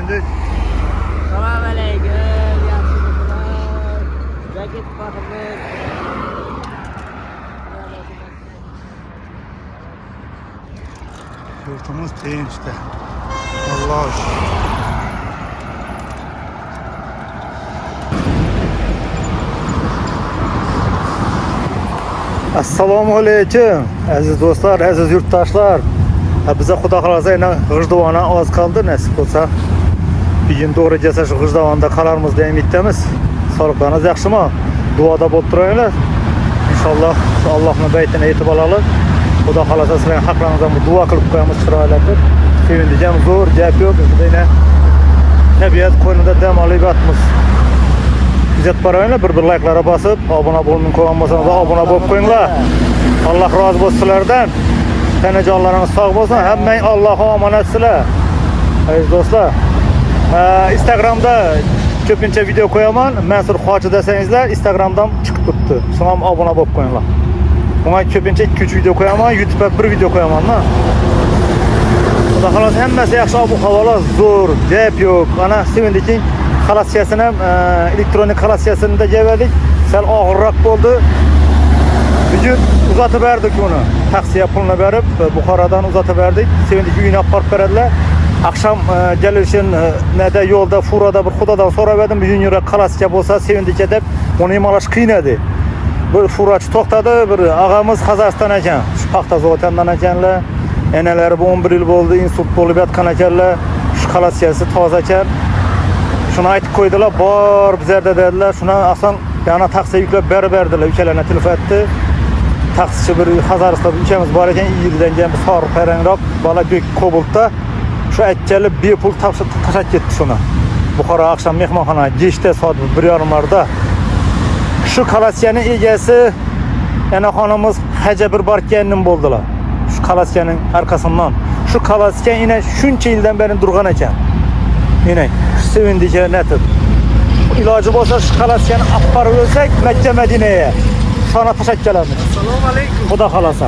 sevindik. Assalomu alaykum, yaxshiliklar. Jaket baxtimiz. Yurtumuz tinchdi. Alloh shukr. Assalomu alaykum aziz do'stlar, aziz yurtdoshlar. Bize Xudo xolasa yana G'ijduvona oz qoldi, nasib bo'lsa bugun to'g'ri kelsa shu G'ijduvonda qolarmiz deya umiddamiz. Sog'liqlaringiz yaxshimi? Duoda bo'lib turinglar. Inshaalloh Allohning baytini yetib olamiz. Xudo xolasa sizlarning haqlaringizdan duo qilib qo'yamiz chiroylatib. Sevindik, zo'r gap yo'q. Bizda tabiat qo'ynida dam olib yotmiz. Kuzatib boraylar, bir like'lara bosib, obuna bo'lmayotgan ko'rganmasangiz obuna bo'lib qo'yinglar. Alloh rozi bo'lsin sizlardan. Tanajonlaringiz sog' bo'lsin, hammang Allohga omonat sizlar. Aziz do'stlar, Instagramda ko'pincha video qo'yaman. Mansur Hoji desangizlar, Instagramdan chiqib turibdi. Shunga ham obuna bo'lib qo'yinglar. Bunga ko'pincha 2-3 video qo'yaman, YouTube'ga 1 video qo'yaman-da. Xudo xolos hammasi yaxshi, ob-havolar zo'r, gap yo'q. Ana sevindik. Xalassiyasini ham elektronik xalassiyasini da yedik. Sal og'irroq bo'ldi. Bugun uzatib berdik uni. Taksiya pulini berib, Buxorodan uzatib berdik. Sevindik, uyga olib borib beradilar. Akşam gelişin nede yolda furada bir Xudodan so'rab edim. Bugun yurak xalassiya bo'lsa sevindik deb, uni imalash qiyin edi. Bir furachi to'xtadi, bir og'amiz Qozog'iston ekan. Shu paxta zavotidan ekanlar. Enalari bu 11 yil bo'ldi, insult bo'lib yotgan ekanlar. Shu xalassiyasi toza ekan. Şuna aytib qo'ydilar, bor bizlarda dedilar. Shuna asan yana taksiya yuklab berdilar. Ukalarına telefon etdi. Taksichi bir Qozog'iston ukamiz bor ekan, yerdan kelgan bir sariq parangroq bola g'o'k Kobaltda. Shu aytganlar bepul tashab ketdi shuni. Buxoro akşam mehmonxona geçti soat 1:30 Shu xalassiyaning egasi yana xonimiz Haja bir borgandim bo'ldilar. Shu xalassiyaning arkasından. Shu xalassiya yine shuncha yildan beri turgan ekan. Yine sevindik netib. İlacı bo'lsa shu xalassiyani olib borib o'lsak Makka Madinaga. Shona tashab kelamiz. Assalomu alaykum. Xudo xolasa.